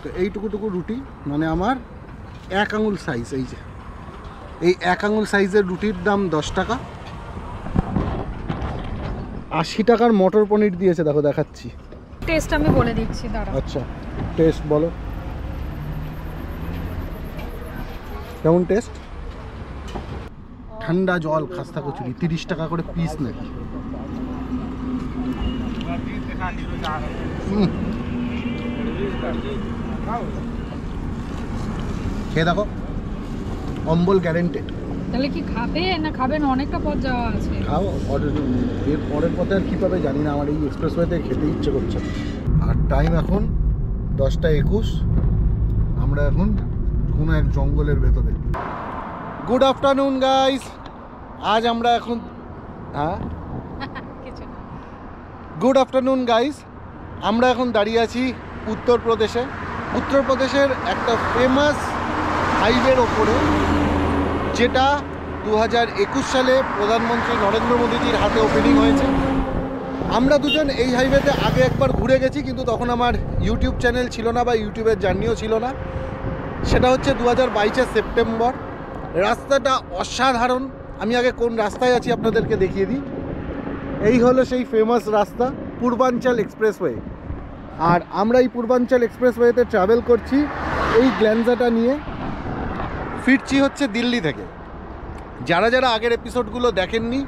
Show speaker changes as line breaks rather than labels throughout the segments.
তো এইটুকু রুটি মানে আমার 1 আঙুল সাইজ, এই যে এই 1 আঙুল সাইজের রুটির দাম 10 টাকা। 80 টাকার মটর পনির দিয়েছে, দেখো দেখাচ্ছি।
টেস্ট আমি বলে দিচ্ছি, দাঁড়াও।
আচ্ছা টেস্ট বলো, কেমন টেস্ট? ঠান্ডা জল খাস্তা কচুরি 30 টাকা করে পিস নাকি। খেয়ে দেখো, অম্বল গ্যারেন্টেড।
তাহলে কি খাবে না খাবে না? অনেকটা পথ যাওয়া আছে।
খাও, এর পরের পথে আর কী পাবে জানি না, আমার এই এক্সপ্রেসওয়েতে খেতে ইচ্ছে করছে। আর টাইম এখন 10টা 21, আমরা এখন কোনো এক জঙ্গলের ভেতরে। গুড আফটারনুন গাইস, আজ আমরা এখন গুড আফটারনুন গাইস, আমরা এখন দাঁড়িয়ে আছি উত্তরপ্রদেশে। উত্তরপ্রদেশের একটা ফেমাস হাইওয়ের ওপরে, যেটা 2021 সালে প্রধানমন্ত্রী নরেন্দ্র মোদীজির হাতে ওপেনিং হয়েছে। আমরা দুজন এই হাইওয়েতে আগে একবার ঘুরে গেছি, কিন্তু তখন আমার ইউটিউব চ্যানেল ছিল না বা ইউটিউবের জার্নিও ছিল না। সেটা হচ্ছে 2022 সেপ্টেম্বর। রাস্তাটা অসাধারণ। আমি আগে কোন রাস্তায় আছি আপনাদেরকে দেখিয়ে দিই। এই হলো সেই ফেমাস রাস্তা পূর্বাঞ্চল এক্সপ্রেসওয়ে। আর আমরা এই পূর্বাঞ্চল এক্সপ্রেসওয়েতে ট্রাভেল করছি এই গ্ল্যান্সাটা নিয়ে। ফিরছি হচ্ছে দিল্লি থেকে। যারা যারা আগের এপিসোডগুলো দেখেননি,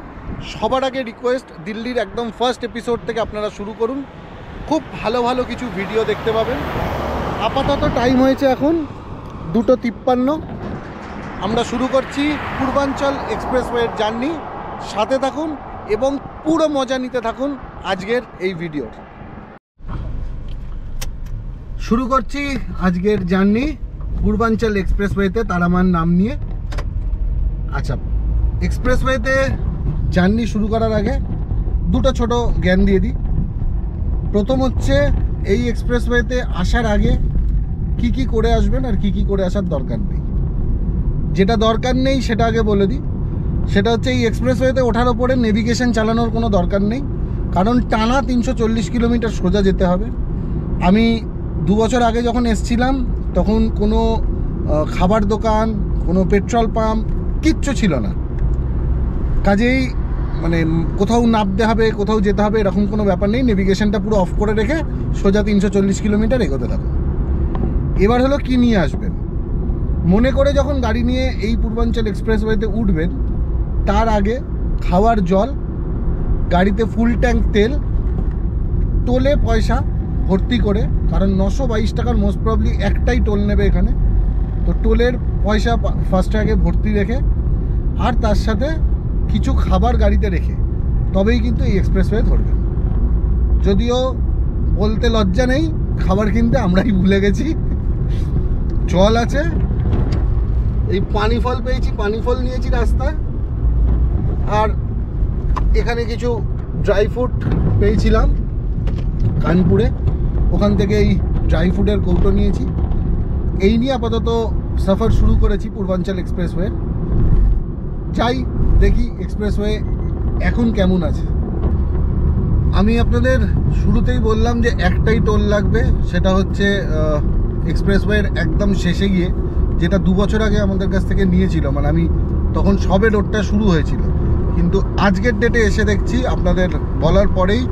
সবার আগে রিকোয়েস্ট, দিল্লির একদম ফার্স্ট এপিসোড থেকে আপনারা শুরু করুন, খুব ভালো ভালো কিছু ভিডিও দেখতে পাবেন। আপাতত টাইম হয়েছে এখন 2:53। আমরা শুরু করছি পূর্বাঞ্চল এক্সপ্রেসওয়ের জার্নি। সাথে থাকুন এবং পুরো মজা নিতে থাকুন আজকের এই ভিডিওর। শুরু করছি আজকের জার্নি পূর্বাঞ্চল এক্সপ্রেসওয়েতে, তারামান নাম নিয়ে। আচ্ছা, এক্সপ্রেসওয়েতে জার্নি শুরু করার আগে দুটো ছোট জ্ঞান দিয়ে দিই। প্রথম হচ্ছে, এই এক্সপ্রেসওয়েতে আসার আগে কি কি করে আসবেন আর কি কি করে আসার দরকার নেই। যেটা দরকার নেই সেটা আগে বলে দিই। সেটা হচ্ছে, এই এক্সপ্রেসওয়েতে ওঠার ওপরে নেভিগেশন চালানোর কোনো দরকার নেই, কারণ টানা 340 কিলোমিটার সোজা যেতে হবে। আমি 2 বছর আগে যখন এসছিলাম তখন কোনো খাবার দোকান, কোনো পেট্রোল পাম্প কিচ্ছু ছিল না। কাজেই মানে কোথাও নামতে হবে, কোথাও যেতে হবে এরকম কোনো ব্যাপার নেই। নেভিগেশনটা পুরো অফ করে রেখে সোজা 340 কিলোমিটার এগোতে থাকুন। এবার হলো কি নিয়ে আসবেন। মনে করে যখন গাড়ি নিয়ে এই পূর্বাঞ্চল এক্সপ্রেসওয়েতে উঠবেন, তার আগে খাওয়ার জল, গাড়িতে ফুল ট্যাঙ্ক তেল, টোলে পয়সা ভর্তি করে, কারণ 922 টাকার মোস্ট প্রবলি একটাই টোল নেবে এখানে। তো টোলের পয়সা ফার্স্ট আগে ভর্তি রেখে, আর তার সাথে কিছু খাবার গাড়িতে রেখে তবেই কিন্তু এই এক্সপ্রেসওয়ে ধরবেন। যদিও বলতে লজ্জা নেই, খাবার কিনতে আমরাই ভুলে গেছি। জল আছে, এই পানি ফল পেয়েছি, পানি ফল নিয়েছি রাস্তায়, আর এখানে কিছু ড্রাই ফ্রুট পেয়েছিলাম কানপুরে, ওখান থেকে এই ড্রাই ফ্রুটের কৌটো নিয়েছি। এই নিয়ে আপাতত সফর শুরু করেছি পূর্বাঞ্চল এক্সপ্রেসওয়ে। যাই দেখি এক্সপ্রেসওয়ে এখন কেমন আছে। আমি আপনাদের শুরুতেই বললাম যে একটাই টোল লাগবে, সেটা হচ্ছে এক্সপ্রেসওয়ের একদম শেষে গিয়ে, যেটা 2 বছর আগে আমাদের কাছ থেকে নিয়েছিল। মানে আমি তখন সবে রোডটা শুরু হয়েছিল, কিন্তু আজকের ডেটে এসে দেখছি, আপনাদের বলার পরেই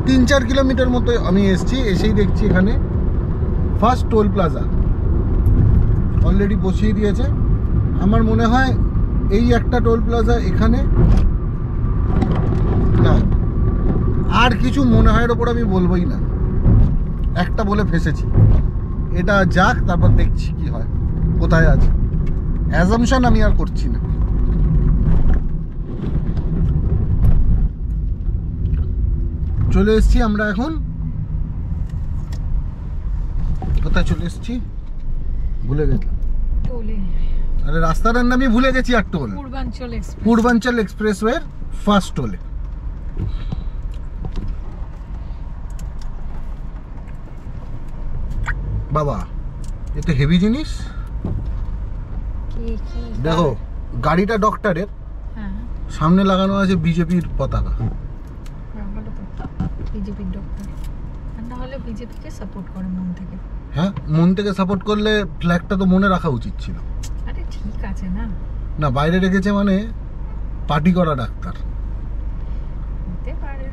3-4 কিলোমিটার মতো আমি এসেছি, এসেই দেখছি এখানে ফার্স্ট টোল প্লাজা অলরেডি বসিয়ে দিয়েছে। আমার মনে হয় এই একটা টোল প্লাজা এখানে, না আর কিছু মনে হয় ওপর আমি বলবোই না, একটা বলে ফেসেছি। এটা যাক, তারপর দেখছি কি হয়, কোথায় আছে। অ্যাজাম্পশন আমি আর করছি না। চলে এসেছি আমরা এখন, কোথায় চলে এসেছি ভুলে গেলাম। আরে রাস্তাটার নামই ভুলে গেছি। আর টোল পূর্বাঞ্চল এক্সপ্রেসওয়ের ফার্স্ট টোলে। বাবা, এ তো হেভি জিনিস। দেখো, গাড়িটা ডক্টরের, সামনে লাগানো আছে বিজেপির পতাকা।
বিজেপির ডক্টর, না হলে বিজেপিকে সাপোর্ট করে মন থেকে।
হ্যাঁ, মন থেকে সাপোর্ট করলে ফ্ল্যাগটা তো মনে রাখা উচিত ছিল।
আরে ঠিক আছে না,
না বাইরে রেখেছে মানে পার্টি করা ডাক্তার,
হতে পারে।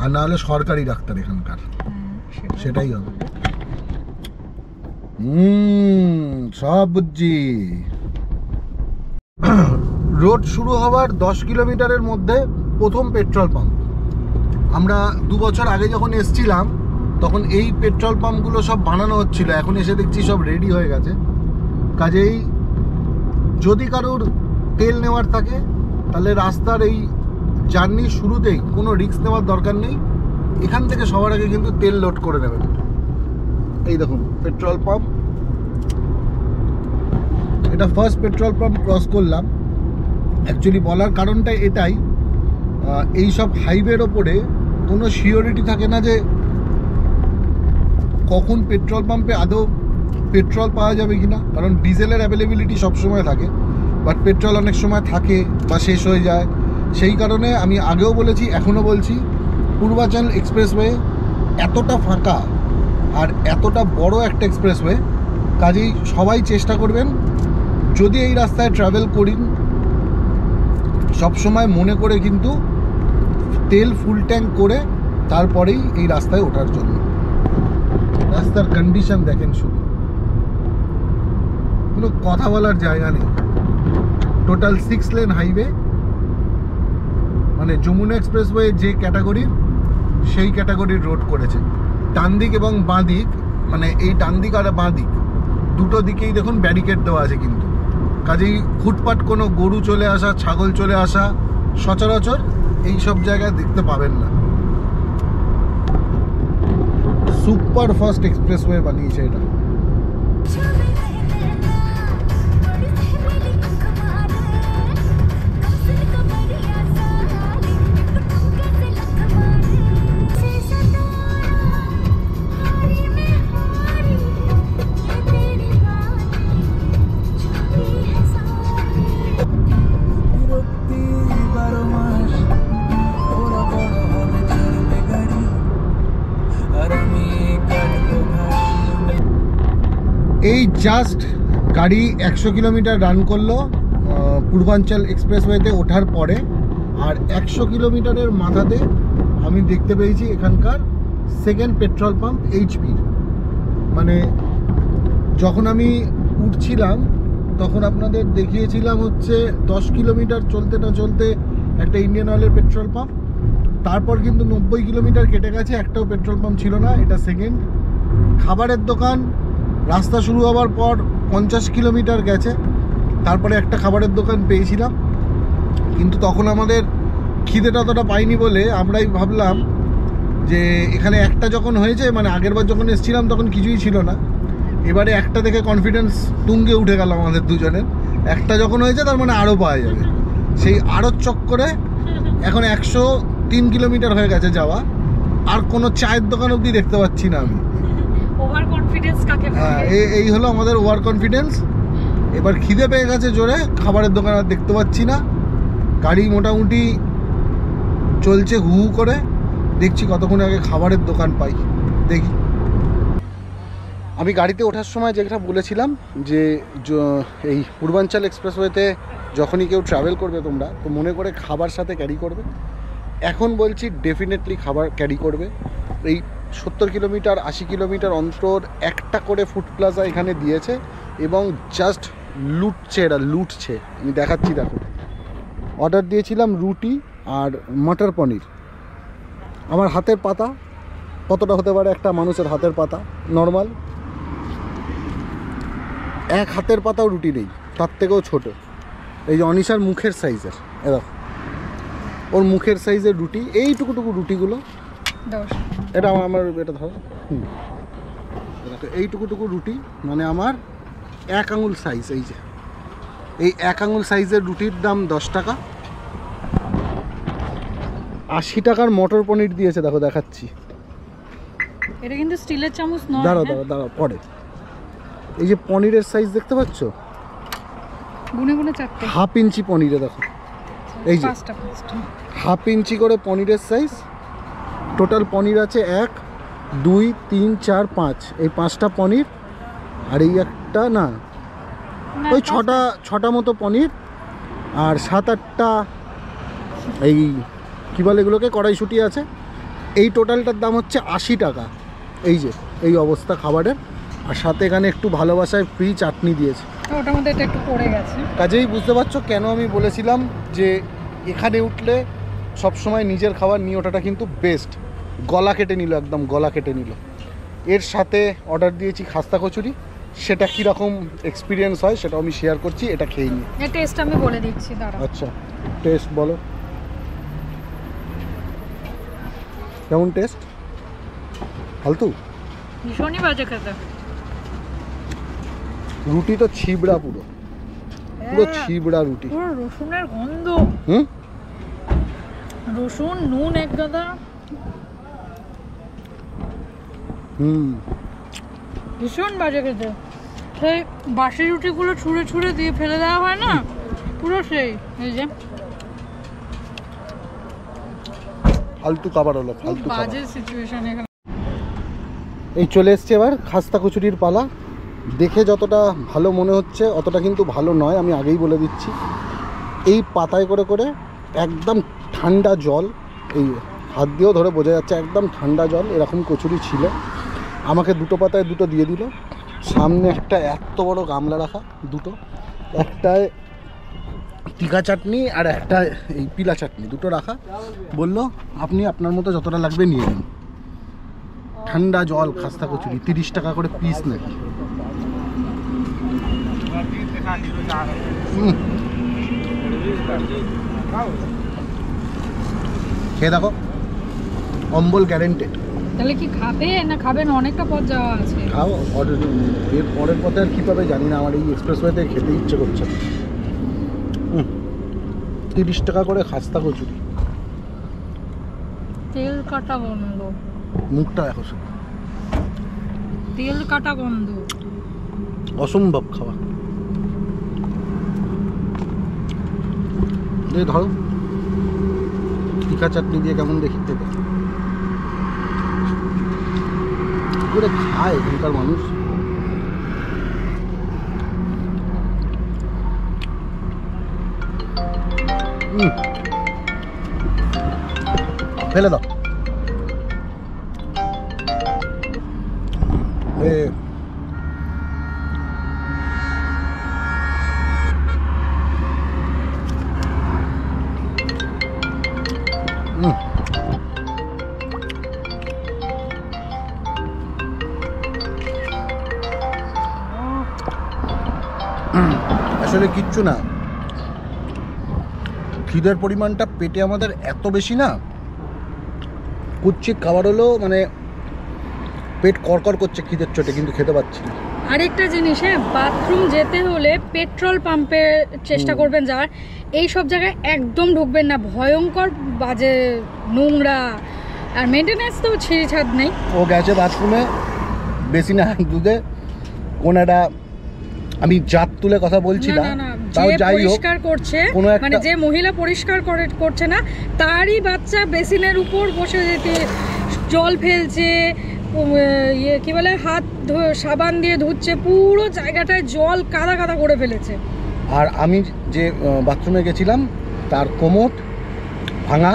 আর না হলে সরকারি ডাক্তার এখানকার, সেটাই হবে। সব বুঝছি। রোড শুরু হওয়ার 10 কিলোমিটারের মধ্যে প্রথম পেট্রোল পাম্প। আমরা 2 বছর আগে যখন এসছিলাম তখন এই পেট্রোল পাম্পগুলো সব বানানো হচ্ছিল, এখন এসে দেখছি সব রেডি হয়ে গেছে। কাজেই যদি কারোর তেল নেওয়ার থাকে তাহলে রাস্তার এই জার্নির শুরুতেই কোনো রিস্ক নেওয়ার দরকার নেই, এখান থেকে সবার আগে কিন্তু তেল লোড করে নেবেন। এই দেখুন পেট্রোল পাম্প, এটা ফার্স্ট পেট্রোল পাম্প ক্রস করলাম। অ্যাকচুয়ালি বলার কারণটা এটাই, এই সব হাইওয়ের ওপরে কোনো সিওরিটি থাকে না যে কখন পেট্রোল পাম্পে আদৌ পেট্রোল পাওয়া যাবে কিনা, কারণ ডিজেলের অ্যাভেলেবিলিটি সবসময় থাকে, বাট পেট্রোল অনেক সময় থাকে বা শেষ হয়ে যায়। সেই কারণে আমি আগেও বলেছি, এখনও বলছি, পূর্বাঞ্চল এক্সপ্রেসওয়ে এতটা ফাঁকা আর এতটা বড় একটা এক্সপ্রেসওয়ে, কাজেই সবাই চেষ্টা করবেন যদি এই রাস্তায় ট্রাভেল করেন সবসময় মনে করে কিন্তু তেল ফুল ট্যাঙ্ক করে তারপরেই এই রাস্তায় ওঠার জন্য। রাস্তার কন্ডিশন দেখেন, শুধু কোনো কথা বলার জায়গা নেই। টোটাল 6 লেন হাইওয়ে, মানে যমুনা এক্সপ্রেসওয়ে যে ক্যাটাগরির সেই ক্যাটাগরির রোড করেছে। ডান দিক এবং বাঁ দিক, মানে এই ডান দিক আর বাঁ দিক দুটো দিকেই দেখুন ব্যারিকেড দেওয়া আছে, কিন্তু কাজেই ফুটপাট কোনো গরু চলে আসা, ছাগল চলে আসা সচরাচর এই সব জায়গায় দেখতে পাবেন না। সুপার ফাস্ট এক্সপ্রেসওয়ে বানিয়েছে এটা। এই জাস্ট গাড়ি 100 কিলোমিটার রান করলো পূর্বাঞ্চল এক্সপ্রেসওয়েতে ওঠার পরে, আর 100 কিলোমিটারের মাথাতে আমি দেখতে পেয়েছি এখানকার সেকেন্ড পেট্রোল পাম্প এইচপির। মানে যখন আমি উঠছিলাম তখন আপনাদের দেখিয়েছিলাম হচ্ছে 10 কিলোমিটার চলতে না চলতে একটা ইন্ডিয়ান অয়েলের পেট্রোল পাম্প, তারপর কিন্তু 90 কিলোমিটার কেটে গেছে, একটাও পেট্রোল পাম্প ছিল না, এটা সেকেন্ড। খাবারের দোকান রাস্তা শুরু হওয়ার পর 50 কিলোমিটার গেছে, তারপরে একটা খাবারের দোকান পেয়েছিলাম, কিন্তু তখন আমাদের খিদেটা অতটা পাইনি বলে আমরাই ভাবলাম যে এখানে একটা যখন হয়েছে, মানে আগেরবার যখন এসেছিলাম তখন কিছুই ছিল না, এবারে একটা দেখে কনফিডেন্স তুঙ্গে উঠে গেল আমাদের দুজনের। একটা যখন হয়েছে তার মানে আরও পাওয়া যাবে, সেই আরও চক্করে এখন 103 কিলোমিটার হয়ে গেছে যাওয়া, আর কোনো চায়ের দোকান অবধি দেখতে পাচ্ছি না আমি।
ওভার কনফিডেন্স কাকে বলে?
হ্যাঁ, এই হলো আমাদের ওভার কনফিডেন্স। এবার খিদে পেয়ে গেছে জোরে, খাবারের দোকান আর দেখতে পাচ্ছি না, গাড়ি মোটামুটি চলছে হু হু করে, দেখছি কতক্ষণ আগে খাবারের দোকান পাই, দেখি। আমি গাড়িতে ওঠার সময় যেটা বলেছিলাম যে এই পূর্বাঞ্চল এক্সপ্রেসওয়েতে যখনই কেউ ট্রাভেল করবে তোমরা তো মনে করে খাবার সাথে ক্যারি করবে। এখন বলছি ডেফিনেটলি খাবার ক্যারি করবে। এই 70 কিলোমিটার 80 কিলোমিটার অন্তর একটা করে ফুড প্লাজা এখানে দিয়েছে, এবং জাস্ট লুটছে, এরা লুটছে। আমি দেখাচ্ছি, দেখো অর্ডার দিয়েছিলাম রুটি আর মটর পনির। আমার হাতের পাতা কতটা হতে পারে একটা মানুষের হাতের পাতা নর্মাল, এক হাতের পাতাও রুটি নেই, তার থেকেও ছোট। এই যে অনিশার মুখের সাইজের, এরকম ওর মুখের সাইজের রুটি, এইটুকুটুকু রুটিগুলো, এটা আমার এটা ধরো, এইটুকুটুকু রুটি মানে আমার 1 আঙুল সাইজ। এই যে এই 1 আঙুল সাইজের রুটির দাম 10 টাকা। 80 টাকার মটর পনির দিয়েছে, দেখো দেখাচ্ছি।
এটা কিন্তু স্টিলের চামচ নয়।
দাঁড়াও পরে। এই যে পনিরের সাইজ দেখতে পাচ্ছ,
গুনে গুনে 4টে,
হাফ ইঞ্চি পনিরে দেখো, এই যে
5টা
হাফ ইঞ্চি করে পনিরের সাইজ। টোটাল পনির আছে 1, 2 3 4 5 এই 5টা পনির আর এই একটা না ওই ছটা মতো পনির আর 7-8টা এই কী বলে এগুলোকে কড়াইশুঁটি আছে। এই টোটালটার দাম হচ্ছে 80 টাকা। এই যে এই অবস্থা খাবারের, আর সাথে এখানে একটু ভালোবাসায় ফ্রি চাটনি দিয়েছে।
ওটার মধ্যে এটা একটু পড়ে গেছে।
কাজেই বুঝতে পারছো কেন আমি বলেছিলাম যে এখানে উঠলে সবসময় নিজের খাবার নিয়ে ওঠাটা কিন্তু বেস্ট। গলা কেটে নিল, একদম গলা কেটে নিল। এর সাথে অর্ডার দিয়েছি খাস্তা কচুরি, সেটা কীরকম এক্সপিরিয়েন্স হয় সেটাও আমি শেয়ার করছি, এটা খেয়ে নিই।
এর টেস্ট আমি বলে দিচ্ছি, দাঁড়াও।
আচ্ছা টেস্ট বলো, কেমন টেস্ট? ফালতু,
ভীষণই বাজে খেতে।
রুটি তো ছিবড়া, পুরো পুরো ছিবড়া রুটি,
পুরো রসুনের গন্ধ। রসুন নুন এক গাদা। ভীষণ বাজে খেতে। সেই বাসি রুটিগুলো ছুঁড়ে ছুঁড়ে দিয়ে ফেলে দেওয়া হয় না, পুরো সেই। এই যে
ফালতু খাবার হলো, ফালতু খাবার।
বাজে সিচুয়েশন এখানে।
এই চলে এসছে এবার খাস্তা কচুরির পালা। দেখে যতটা ভালো মনে হচ্ছে অতটা কিন্তু ভালো নয়, আমি আগেই বলে দিচ্ছি। এই পাতায় করে করে একদম ঠান্ডা জল, এই হাত দিয়েও ধরে বোঝা যাচ্ছে একদম ঠান্ডা জল, এরকম কচুরি ছিল। আমাকে দুটো পাতায় দুটো দিয়ে দিল। সামনে একটা এত বড় গামলা রাখা, দুটো, একটায় টিকা চাটনি আর একটা এই পিলা চাটনি, দুটো রাখা। বলল আপনি আপনার মতো যতটা লাগবে নিয়ে নিন। ঠান্ডা জল, খাস্তা কচুরি, 30 টাকা করে পিস নাকি। খেয়ে দেখো, অম্বল গ্যারেন্টেড।
তাহলে কি খাবে না খাবে না, অনেকটা পথ যাওয়া আছে।
খাও, এর পরের পথে আর কী পাবে জানি না, আমার এই এক্সপ্রেসওয়েতে খেতে ইচ্ছে করছে। 30 টাকা করে খাস্তা কচুরি।
তেল কাটা গন্ধ,
মুখটা দেখো,
তেল কাটা গন্ধ,
অসম্ভব খাওয়া। ধরো টিকা চাটনি দিয়ে কেমন দেখি দেবে, করে খায় এখানকার মানুষ। ফেলে দাও। আসলে কিচ্ছু না, খিদের পরিমাণটা পেটে আমাদের এত বেশি না, কুচ্ছিত খাবার হলো মানে পেট কড়কড় করছে খিদের চোটে, কিন্তু খেতে পাচ্ছি না।
আরেকটা জিনিস, হ্যাঁ, বাথরুম যেতে হলে পেট্রোল পাম্পে চেষ্টা করবেন যাওয়ার। এই সব জায়গায় একদম ঢুকবেন না, ভয়ঙ্কর বাজে, নোংরা, আর মেনটেন্যান্স তো ছিঁড়ি ছাদ নেই।
ও গেছে বাথরুমে, বেশি না দুধে কোন একটা, আমি জাত তুলে কথা বলছি না, তাও যাই হোক,
পরিষ্কার করছে মানে যে মহিলা পরিষ্কার করছে না, তারই বাচ্চা বেসিনের উপর বসে যেতে জল ফেলছে, কি বলে হাত সাবান দিয়ে ধুচ্ছে, পুরো জায়গাটায় জল কাদা কাদা করে ফেলেছে।
আর আমি যে বাথরুমে গেছিলাম তার কোমোট ভাঙা,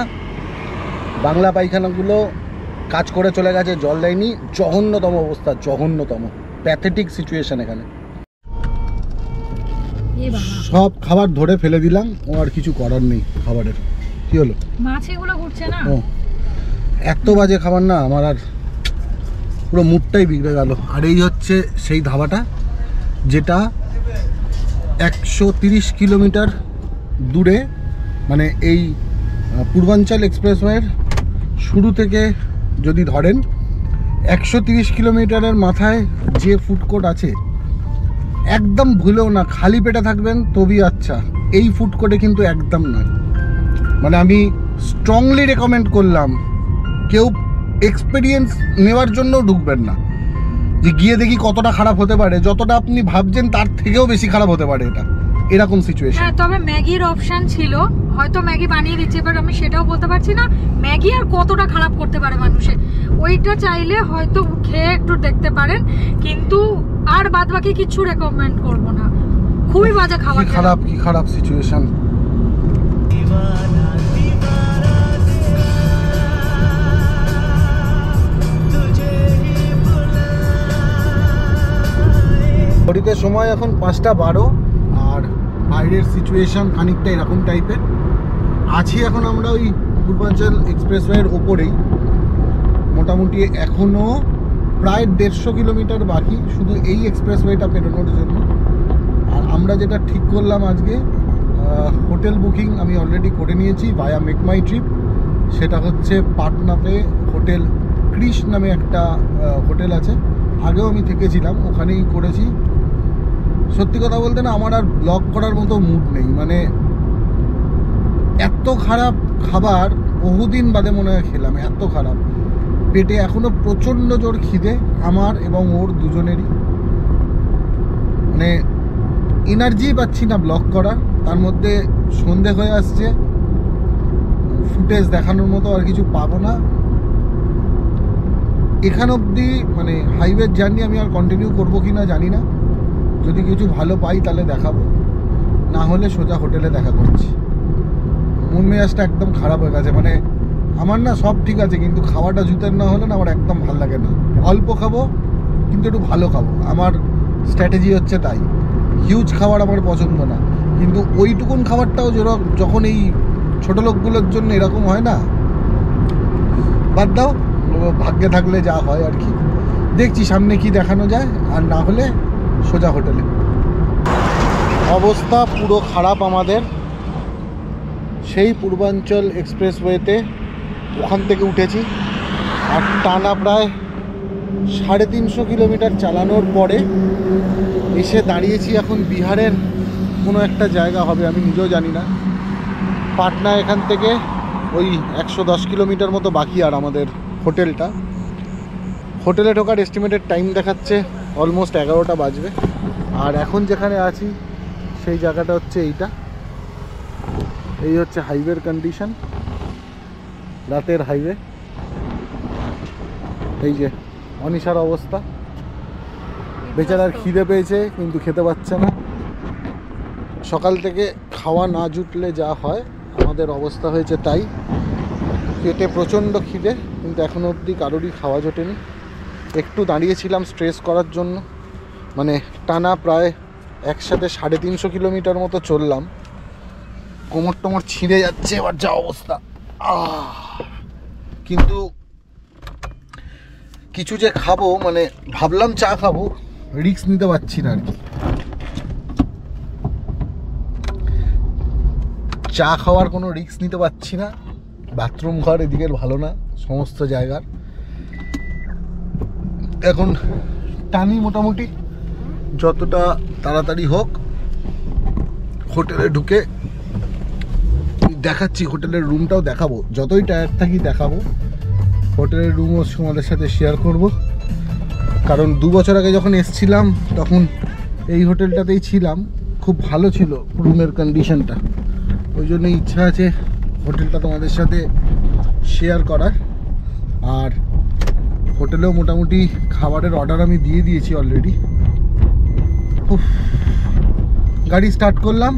বাংলা পায়খানাগুলো কাজ করে চলে গেছে, জল দেয়নি। জঘন্যতম অবস্থা, জঘন্যতম, প্যাথেটিক সিচুয়েশন এখানে। সব খাবার ধরে ফেলে দিলাম, ও আর কিছু করার নেই খাবারের। কি হলো,
মাছ এগুলো ঘুরছে না,
ও এত বাজে খাবার না, আমার আর পুরো মুডটাই বিগড়ে গেল। আর এই হচ্ছে সেই ধাবাটা যেটা 130 কিলোমিটার দূরে, মানে এই পূর্বাঞ্চল এক্সপ্রেসওয়ের শুরু থেকে যদি ধরেন 130 কিলোমিটারের মাথায় যে ফুড কোর্ট আছে, একদম ভুলেও না, খালি পেটে থাকবেন তবেই আচ্ছা, এই ফুড কোর্টে কিন্তু একদম নয়। মানে আমি স্ট্রংলি রেকমেন্ড করলাম, কেউ এক্সপিরিয়েন্স নেওয়ার জন্য ঢুকবেন না, যে গিয়ে দেখি কতটা খারাপ হতে পারে। যতটা আপনি ভাবছেন তার থেকেও বেশি খারাপ হতে পারে এটা। এরকম সিচুয়েশন।
হ্যাঁ, তবে ম্যাগির অপশন ছিল, হয়তো ম্যাগি বানিয়ে দিচ্ছে, এবার আমি সেটাও বলতে পারছি না ম্যাগি আর কতটা খারাপ করতে পারে মানুষের। ওইটা চাইলে হয়তো খেয়ে একটু দেখতে পারেন, কিন্তু আর বাদ বাকি কিছু রেকমেন্ড করব না, খুবই বাজে খাবার।
কি খারাপ সিচুয়েশন। ঘড়িতে সময় এখন 5:12 আর বাইরের সিচুয়েশন খানিকটা এরকম টাইপের। আছি এখন আমরা ওই পূর্বাঞ্চল এক্সপ্রেসওয়ের ওপরেই, মোটামুটি এখনও প্রায় 150 কিলোমিটার বাকি শুধু এই এক্সপ্রেসওয়েটা পেরোনোর জন্য। আর আমরা যেটা ঠিক করলাম আজকে, হোটেল বুকিং আমি অলরেডি করে নিয়েছি ভায়া মেক মাই ট্রিপ। সেটা হচ্ছে পাটনাতে হোটেল ক্রিশ নামে একটা হোটেল আছে, আগেও আমি থেকেছিলাম, ওখানেই করেছি। সত্যি কথা বলতে না, আমার আর ব্লগ করার মতো মুড নেই, মানে এত খারাপ খাবার বহুদিন বাদে মনে হয় খেলাম, এত খারাপ। পেটে এখনো প্রচণ্ড জোর খিদে আমার এবং ওর দুজনেরই, মানে এনার্জি পাচ্ছি না ব্লগ করার। তার মধ্যে সন্ধে হয়ে আসছে, ফুটেজ দেখানোর মতো আর কিছু পাবো না। এখান অবধি মানে হাইওয়ে জার্নি আমি আর কন্টিনিউ করবো কি না জানি না, যদি কিছু ভালো পাই তাহলে দেখাবো, না হলে সোজা হোটেলে দেখা করছি। মন মেজাজটা একদম খারাপ হয়ে গেছে, মানে আমার না সব ঠিক আছে, কিন্তু খাওয়াটা জুতের না হলে না আমার একদম ভালো লাগে না। অল্প খাবো কিন্তু একটু ভালো খাবো, আমার স্ট্র্যাটেজি হচ্ছে তাই। হিউজ খাবার আমার পছন্দ না, কিন্তু ওইটুকুন খাবারটাও যখন এই ছোটো লোকগুলোর জন্য এরকম হয় না, বাদ দাও, ভাগ্যে থাকলে যা হয় আর কি। দেখছি সামনে কি দেখানো যায়, আর না হলে সোজা হোটেলে। অবস্থা পুরো খারাপ আমাদের। সেই পূর্বাঞ্চল এক্সপ্রেসওয়েতে ওখান থেকে উঠেছি, আর টানা প্রায় 350 কিলোমিটার চালানোর পরে এসে দাঁড়িয়েছি এখন বিহারের কোনো একটা জায়গা হবে, আমি নিজেও জানি না। পাটনা এখান থেকে ওই 110 কিলোমিটার মতো বাকি, আর আমাদের হোটেলটা, হোটেলে ঢোকার এস্টিমেটেড টাইম দেখাচ্ছে অলমোস্ট 11টা বাজবে। আর এখন যেখানে আছি সেই জায়গাটা হচ্ছে এইটা, এই হচ্ছে হাইওয়ের কন্ডিশন, রাতের হাইওয়ে। এই যে অনিশার অবস্থা, বেচারার খিদে পেয়েছে কিন্তু খেতে পাচ্ছে না। সকাল থেকে খাওয়া না জুটলে যা হয়, আমাদের অবস্থা হয়েছে তাই। পেটে প্রচণ্ড খিদে, কিন্তু এখনও অবধি কারোরই খাওয়া জোটেনি। একটু দাঁড়িয়েছিলাম স্ট্রেস করার জন্য, মানে টানা প্রায় একসাথে 350 কিলোমিটার মতো চললাম, কোমর টোমর ছিঁড়ে যাচ্ছে এবার যা অবস্থা। কিন্তু কিছু যে খাবো, মানে ভাবলাম চা খাবো, রিস্ক নিতে পারছি না আর কি। চা খাওয়ার কোনো রিস্ক নিতে পারছি না। বাথরুম ঘর এদিকের ভালো না সমস্ত জায়গার। এখন টানি মোটামুটি যতটা তাড়াতাড়ি হোক হোটেলে ঢুকে দেখাচ্ছি, হোটেলের রুমটাও দেখাবো, যতই টায়ার্ড থাকি দেখাবো। হোটেলের রুমও তোমাদের সাথে শেয়ার করব, কারণ 2 বছর আগে যখন এসছিলাম তখন এই হোটেলটাতেই ছিলাম, খুব ভালো ছিল রুমের কন্ডিশনটা, ওই জন্য ইচ্ছা আছে হোটেলটা তোমাদের সাথে শেয়ার করার। আর হোটেলেও মোটামুটি খাবারের অর্ডার আমি দিয়ে দিয়েছি অলরেডি। গাড়ি স্টার্ট করলাম,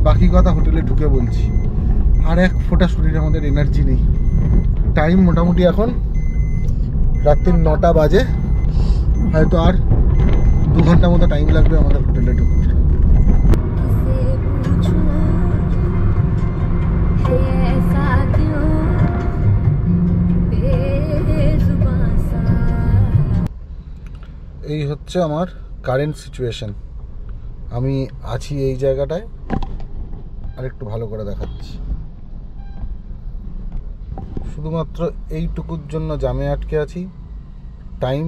বাকি কথা হোটেলে ঢুকে বলছি। আর এক ফোঁটা শরীরে আমাদের এনার্জি নেই। টাইম মোটামুটি এখন রাত্রির 9টা বাজে, হয়তো আর 2 ঘন্টা মতো টাইম লাগবে আমাদের হোটেলে ঢুকতে। এই হচ্ছে আমার কারেন্ট সিচুয়েশন। আমি আছি এই জায়গাটায়, আর একটু ভালো করে দেখাচ্ছি। শুধুমাত্র এইটুকুর জন্য জামে আটকে আছি। টাইম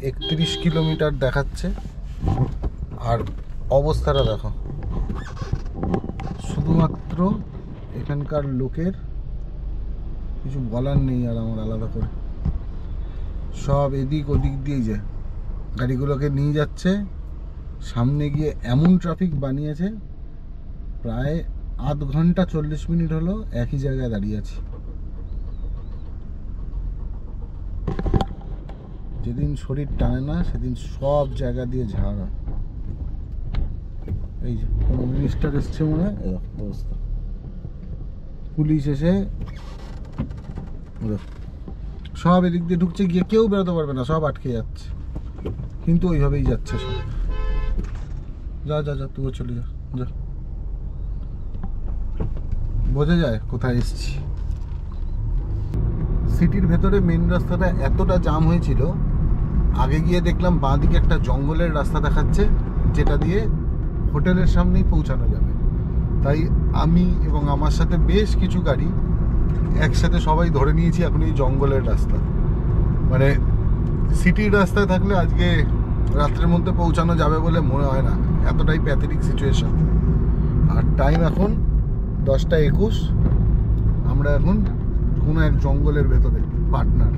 31 কিলোমিটার দেখাচ্ছে, আর অবস্থাটা দেখো। শুধুমাত্র এখানকার লোকের কিছু বলার নেই, আর আমার আলাদা করে সব এদিক ওদিক দিয়ে যায়, গাড়িগুলোকে নিয়ে যাচ্ছে। সামনে গিয়ে এমন ট্রাফিক বানিয়েছে প্রায় আধ ঘন্টা 40 মিনিট হলো একই জায়গায় দাঁড়িয়ে আছি। যেদিন শরীর টানে না সেদিন সব জায়গা দিয়ে ঝাড় হয়। এই যে কোনো মিনিস্টার এসছে মনে হয়, অবস্থা। পুলিশ এসে সব এদিক দিয়ে ঢুকছে, গিয়ে কেউ বেরোতে পারবে না, সব আটকে যাচ্ছে, কিন্তু ওইভাবেই যাচ্ছে সব। যা যা যা, তুইও চলে যা, যা। বোঝা যায় কোথায় এসছি। সিটির ভেতরে মেন রাস্তাটা এতটা জাম হয়েছিল, আগে গিয়ে দেখলাম বাঁদিকে একটা জঙ্গলের রাস্তা দেখাচ্ছে, যেটা দিয়ে হোটেলের সামনেই পৌঁছানো যাবে। তাই আমি এবং আমার সাথে বেশ কিছু গাড়ি একসাথে সবাই ধরে নিয়েছি এখন এই জঙ্গলের রাস্তা। মানে সিটির রাস্তায় থাকলে আজকে রাত্রের মধ্যে পৌঁছানো যাবে বলে মনে হয় না, এতটাই প্যাথেটিক সিচুয়েশন। আর টাইম এখন 10:21, আমরা এখন কোনো এক জঙ্গলের ভেতরে, পার্টনার।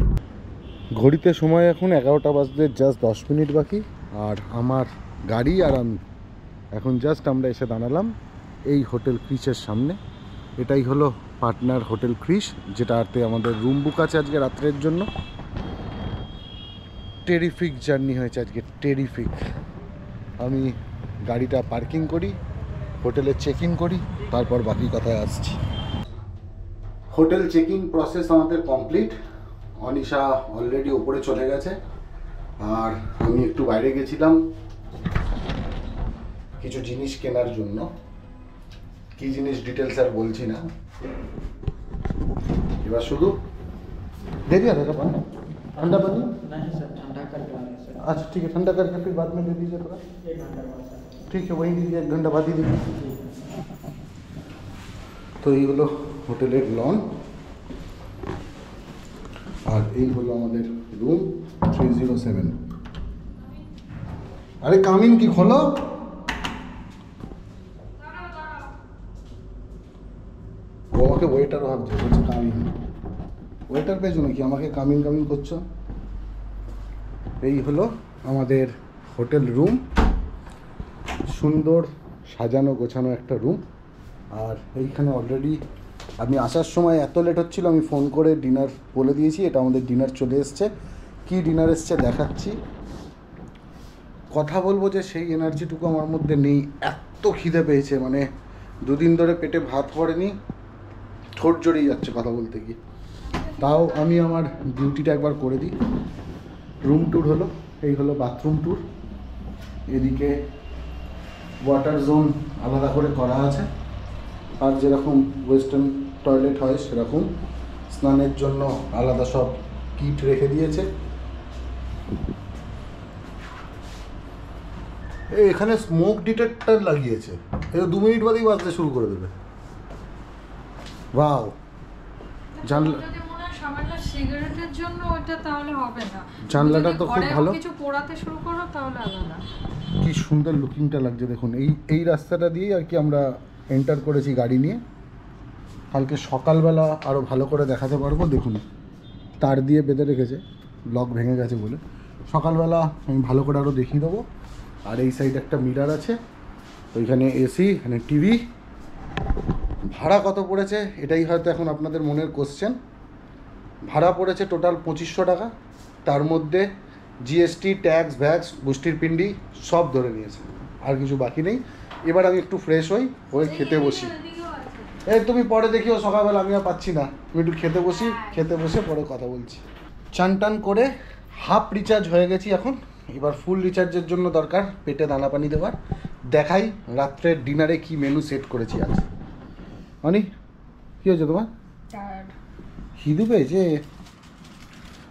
ঘড়িতে সময় এখন 11টা বাজতে জাস্ট 10 মিনিট বাকি। আর আমার গাড়ি আর আমি এখন জাস্ট আমরা এসে দাঁড়ালাম এই হোটেল ক্রিসের সামনে। এটাই হলো পার্টনার হোটেল ক্রিস, যেটাতে আমাদের রুম বুক আছে আজকে রাত্রের জন্য। টেরিফিক জার্নি হয়েছে আজকে, টেরিফিক। আমি গাড়িটা পার্কিং করি, হোটেলে চেক ইন করি, তারপর বাকি কথায় আসছি। হোটেল চেকিং প্রসেস আমাদের কমপ্লিট। অনিশা অলরেডি ওপরে চলে গেছে, আর আমি একটু বাইরে গেছিলাম কিছু জিনিস কেনার জন্য। কি জিনিস ডিটেলস আর বলছি না, এবার শুধু दे दिया था पानी, ठंडा पानी
नहीं सर, ठंडा करके आने सर।
अच्छा ठीक है, ठंडा करके फिर बाद में दे दीजिए थोड़ा।
1 घंटा बाद सर।
ठीक है, वही दीजिए, 1 घंटा बाद ही दीजिए। তো এই হলো হোটেলের লন, আর এই হলো আমাদের রুম 307। আরে কামিন কি খোলো, ও আমাকে ওয়েটার ভাবছে, বলছে কামিন। ওয়েটার পেয়েছো নাকি, আমাকে কামিন কামিন করছো। এই হলো আমাদের হোটেল রুম, সুন্দর সাজানো গোছানো একটা রুম। আর এইখানে অলরেডি আমি আসার সময় এত লেট হচ্ছিল, আমি ফোন করে ডিনার বলে দিয়েছি, এটা আমাদের ডিনার চলে এসছে। কি ডিনার এসছে দেখাচ্ছি। কথা বলবো যে সেই এনার্জিটুকু আমার মধ্যে নেই, এত খিদে পেয়েছে, মানে 2 দিন ধরে পেটে ভাত পড়েনি, ঠোঁট জড়িয়ে যাচ্ছে কথা বলতে গিয়ে। তাও আমি আমার ডিউটিটা একবার করে দিই। রুম ট্যুর হলো, এই হলো বাথরুম ট্যুর। এদিকে ওয়াটার জোন আলাদা করে করা আছে, আর যেরকম ওয়েস্টার্ন টয়লেট হয় সেরকম স্নানের জন্য আলাদা সব কিট রেখে দিয়েছে। এখানে স্মোক ডিটেক্টর লাগিয়েছে, এটা 2 মিনিট বাদেই বাজতে শুরু করে দেবে। ওয়াও, জানলা
যদি মনে হয় সামান্য সিগারেটের জন্য ওটা তাহলে হবে না,
জানলাটা তো খুব ভালো।
কিছু পোড়াতে শুরু করো তাহলে আলাদা।
কি সুন্দর লুকিংটা লাগছে দেখুন। এই রাস্তাটা দিয়েই আর কি আমরা এন্টার করেছি গাড়ি নিয়ে। কালকে সকালবেলা আরও ভালো করে দেখাতে পারবো। দেখুন তার দিয়ে বেঁধে রেখেছে, লক ভেঙে গেছে বলে। সকালবেলা আমি ভালো করে আরও দেখিয়ে দেবো। আর এই সাইডে একটা মিরার আছে, ওইখানে এসি, এখানে টিভি। ভাড়া কত পড়েছে এটাই হয়তো এখন আপনাদের মনের কোশ্চেন। ভাড়া পড়েছে টোটাল 2500 টাকা, তার মধ্যে জিএসটি, ট্যাক্স, ভ্যাক্স, গোষ্ঠীর পিন্ডি সব ধরে নিয়েছে, আর কিছু বাকি নেই। এবার আমি একটু ফ্রেশ হই খেতে বসি। এই তুমি পরে দেখিও, সকালবেলা আমি আর পাচ্ছি না, আমি একটু খেতে বসি, খেতে বসে পরে কথা বলছি। চান টান করে হাফ রিচার্জ হয়ে গেছি এখন, এবার ফুল রিচার্জের জন্য দরকার পেটে দানা পানি দেওয়ার। দেখাই রাত্রের ডিনারে কি মেনু সেট করেছি আজ। অনি কী হয়েছে তোমার, খিদে পেয়েছে?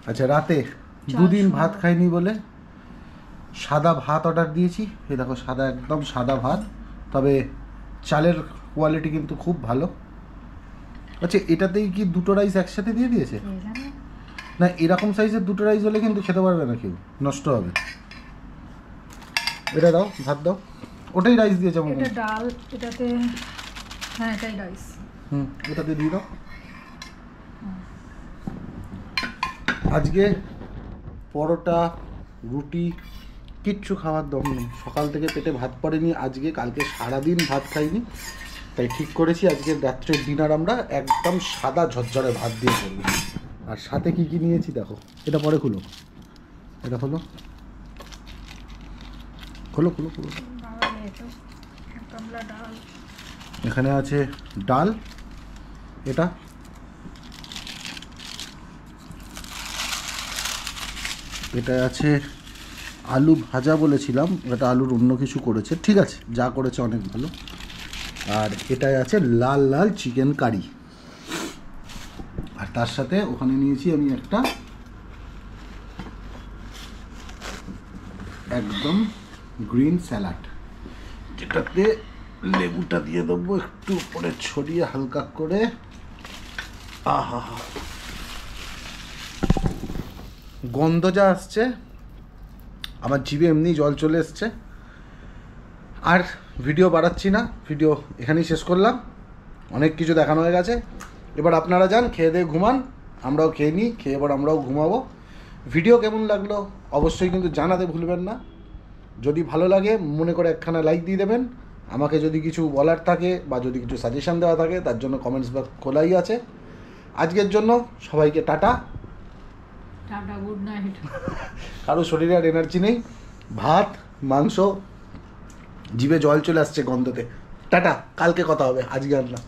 আচ্ছা, রাতে 2 দিন ভাত খাইনি বলে সাদা ভাত অর্ডার দিয়েছি। এই দেখো সাদা, একদম সাদা ভাত, তবে চালের কোয়ালিটি কিন্তু খুব ভালো। আচ্ছা, এটাতেই কি 2টো রাইস একসাথে দিয়ে দিয়েছে? না, এরকম সাইজের 2টো রাইস হলে কিন্তু খেতে পারবে না কেউ, নষ্ট হবে। এটা দাও, ভাত দাও। ওটাই রাইস দিয়েছে আমাকে,
এটা ডাল, এটাতে হ্যাঁ এটাই রাইস।
ওটাতে দিয়ে দাও। আজকে পরোটা, রুটি কিচ্ছু খাওয়ার দম নেই। সকাল থেকে পেটে ভাত পড়েনি আজকে, কালকে সারাদিন ভাত খাইনি। তাই ঠিক করেছি আজকে রাত্রের ডিনার আমরা একদম সাদা ঝরঝরে ভাত দিয়ে করবো। আর সাথে কি কি নিয়েছি দেখো, এটা পরে খুলো, এটা খোলো খোলো খোলো খোলো। এখানে আছে ডাল, এটা এটা আছে আলু ভাজা বলেছিলাম, এটা আলুর অন্য কিছু করেছে, ঠিক আছে যা করেছে অনেক ভালো। আর এটাই আছে লাল লাল চিকেন কারি। আর তার সাথে ওখানে নিয়েছি আমি একটা একদম গ্রিন স্যালাড, যেটাতে লেবুটা দিয়ে দেবো একটু উপরে ছড়িয়ে হালকা করে। আহা, গন্ধ যা আসছে আমার জিভে এমনি জল চলে এসছে। আর ভিডিও বাড়াচ্ছি না, ভিডিও এখানেই শেষ করলাম, অনেক কিছু দেখানো হয়ে গেছে। এবার আপনারা যান খেয়ে দিয়ে ঘুমান, আমরাও খেয়ে নিই, খেয়ে এবার আমরাও ঘুমাবো। ভিডিও কেমন লাগলো অবশ্যই কিন্তু জানাতে ভুলবেন না। যদি ভালো লাগে মনে করে একখানা লাইক দিয়ে দেবেন। আমাকে যদি কিছু বলার থাকে বা যদি কিছু সাজেশান দেওয়া থাকে তার জন্য কমেন্টস বক্স খোলাই আছে। আজকের জন্য সবাইকে টাটা,
টাটা, গুড নাইট।
কারো শরীরে আর এনার্জি নেই, ভাত মাংস, জিভে জল চলে আসছে গন্ধতে। টাটা, কালকে কথা হবে, আজকে আর না।